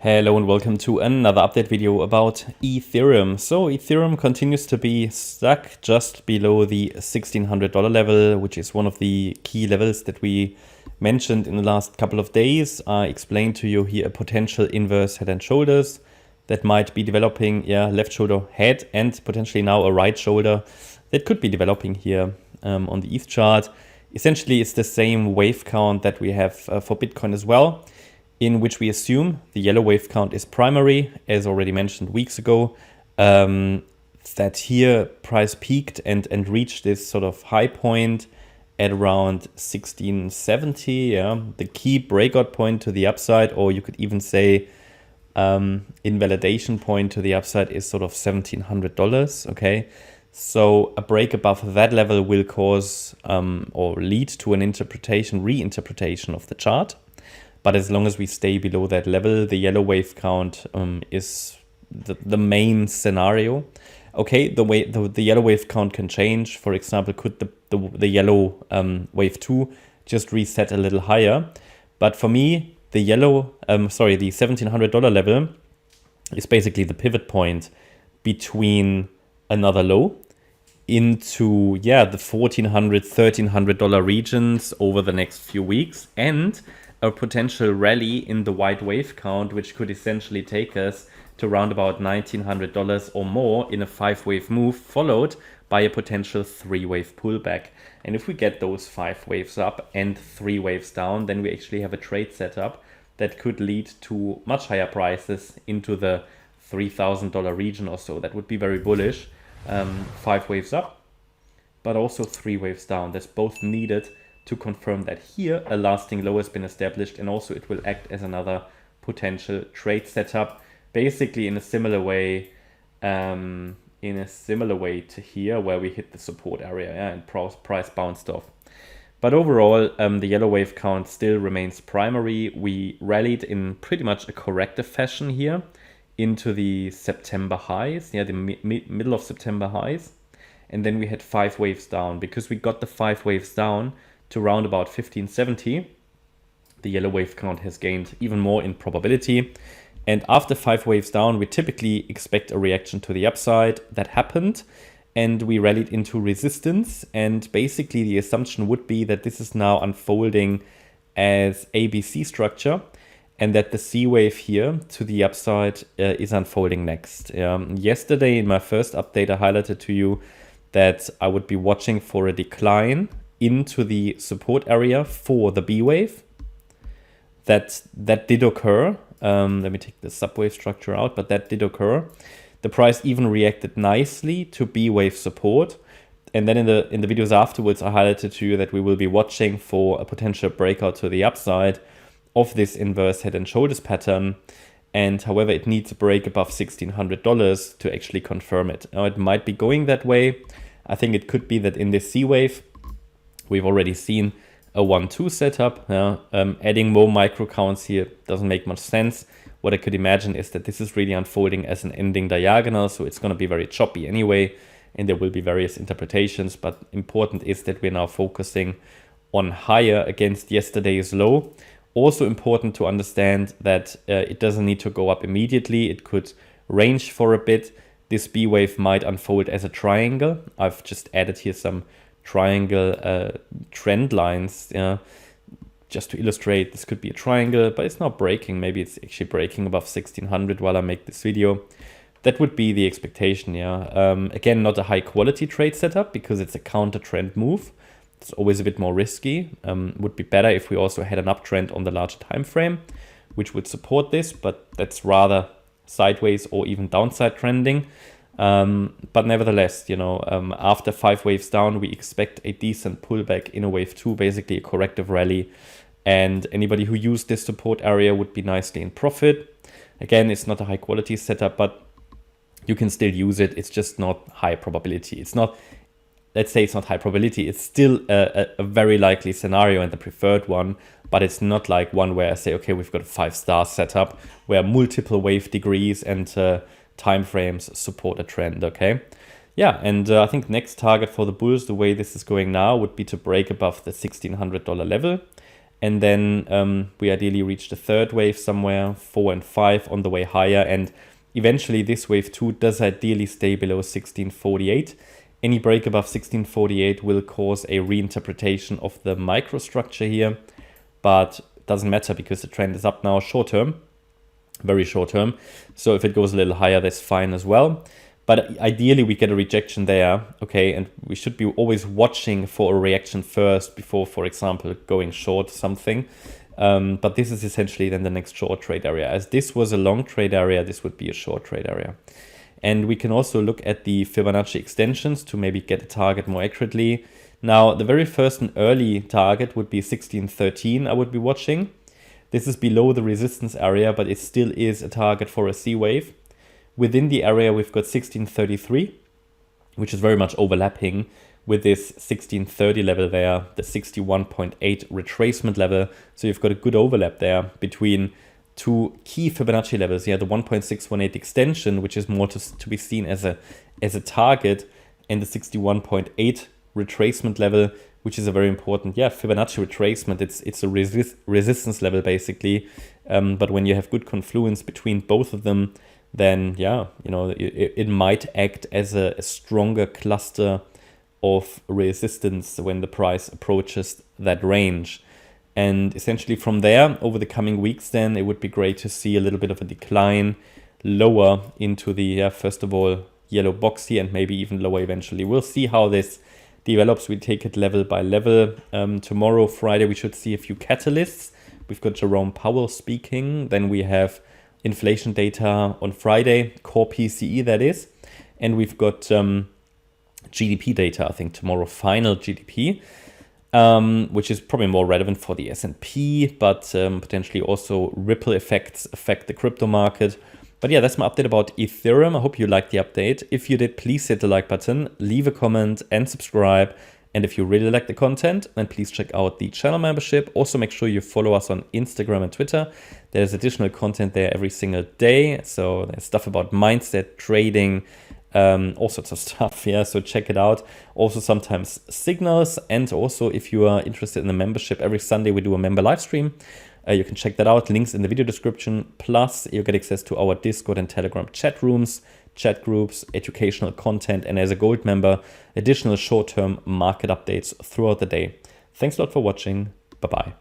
Hello and welcome to another update video about Ethereum. So Ethereum continues to be stuck just below the $1,600 level, which is one of the key levels that we mentioned in the last couple of days. I explained to you here a potential inverse head and shoulders that might be developing, left shoulder head and potentially now a right shoulder that could be developing here on the ETH chart. Essentially, it's the same wave count that we have for Bitcoin as well, in which we assume the yellow wave count is primary, as already mentioned weeks ago, that here price peaked and reached this sort of high point at around 1670, the key breakout point to the upside, or you could even say invalidation point to the upside is sort of $1,700, okay? So a break above that level will cause or lead to an reinterpretation of the chart. But as long as we stay below that level, the yellow wave count is the main scenario. Okay, the yellow wave count can change. For example, could the yellow wave 2 just reset a little higher? But for me, the $1,700 level is basically the pivot point between another low into the $1,400, $1,300 regions over the next few weeks, and a potential rally in the white wave count, which could essentially take us to around about $1,900 or more in a 5-wave move, followed by a potential 3-wave pullback. And if we get those 5 waves up and 3 waves down, then we actually have a trade setup that could lead to much higher prices into the $3,000 region or so. That would be very bullish. 5 waves up, but also 3 waves down. That's both needed to confirm that here a lasting low has been established, and also it will act as another potential trade setup, basically in a similar way to here where we hit the support area and price bounced off. But overall, the yellow wave count still remains primary. We rallied in pretty much a corrective fashion here into the September highs, the middle of September highs, and then we had 5 waves down. Because we got the 5 waves down to around about 1570, the yellow wave count has gained even more in probability. And after 5 waves down, we typically expect a reaction to the upside. That happened, and we rallied into resistance. And basically the assumption would be that this is now unfolding as ABC structure, and that the C wave here to the upside is unfolding next. Yesterday in my first update, I highlighted to you that I would be watching for a decline into the support area for the B wave. That did occur. Let me take the subwave structure out, but that did occur. The price even reacted nicely to B wave support. And then in the videos afterwards, I highlighted to you that we will be watching for a potential breakout to the upside of this inverse head and shoulders pattern. And however, it needs to break above $1,600 to actually confirm it. Now, it might be going that way. I think it could be that in this C wave, we've already seen a 1-2 setup. Adding more micro counts here doesn't make much sense. What I could imagine is that this is really unfolding as an ending diagonal, so it's going to be very choppy anyway, and there will be various interpretations. But important is that we're now focusing on higher against yesterday's low. Also important to understand that it doesn't need to go up immediately. It could range for a bit. This B wave might unfold as a triangle. I've just added here some triangle trend lines just to illustrate. This could be a triangle, but it's not breaking. Maybe it's actually breaking above 1600 while I make this video. That would be the expectation. Again, not a high quality trade setup because it's a counter trend move. It's always a bit more risky. Would be better if we also had an uptrend on the larger time frame, which would support this, but that's rather sideways or even downside trending. But nevertheless, after 5 waves down, we expect a decent pullback in a wave 2, basically a corrective rally. And anybody who used this support area would be nicely in profit. Again, it's not a high quality setup, but you can still use it. It's just not high probability. It's not, let's say it's not high probability. It's still a very likely scenario and the preferred one, but it's not like one where I say, okay, we've got a 5-star setup where multiple wave degrees and time frames support a trend, okay? And I think next target for the bulls, the way this is going now, would be to break above the $1,600 level And then we ideally reach the third wave somewhere, 4 and 5 on the way higher. And eventually this wave 2 does ideally stay below 1648. Any break above 1648 will cause a reinterpretation of the microstructure here, but it doesn't matter because the trend is up now short term, very short term. So if it goes a little higher, that's fine as well. But ideally we get a rejection there, okay, and we should be always watching for a reaction first before, for example, going short something. But this is essentially then the next short trade area. As this was a long trade area, this would be a short trade area. And we can also look at the Fibonacci extensions to maybe get a target more accurately. Now, the very first and early target would be 1613 I would be watching. This is below the resistance area, but it still is a target for a C wave. Within the area, we've got 1633, which is very much overlapping with this 1630 level there, the 61.8 retracement level. So you've got a good overlap there between two key Fibonacci levels. Yeah, the 1.618 extension, which is more to be seen as a target, and the 61.8 retracement level, which is a very important, Fibonacci retracement. It's a resistance level basically. But when you have good confluence between both of them, then it might act as a stronger cluster of resistance when the price approaches that range. And essentially from there, over the coming weeks, then it would be great to see a little bit of a decline lower into the, first of all, yellow box here, and maybe even lower eventually. We'll see how this develops. We take it level by level. Tomorrow, Friday, we should see a few catalysts. We've got Jerome Powell speaking. Then we have inflation data on Friday, core PCE that is. And we've got GDP data, I think tomorrow, final GDP. Which is probably more relevant for the S&P, but potentially also ripple effects affect the crypto market. But yeah, that's my update about Ethereum. I hope you liked the update. If you did, please hit the like button, leave a comment and subscribe. And if you really like the content, then please check out the channel membership. Also make sure you follow us on Instagram and Twitter. There's additional content there every single day. So there's stuff about mindset, trading, all sorts of stuff, so check it out. Also sometimes signals, and also if you are interested in the membership, every Sunday we do a member live stream. You can check that out, links in the video description. Plus you get access to our Discord and Telegram chat rooms, chat groups, educational content, and as a gold member, additional short-term market updates throughout the day. Thanks a lot for watching. Bye-bye.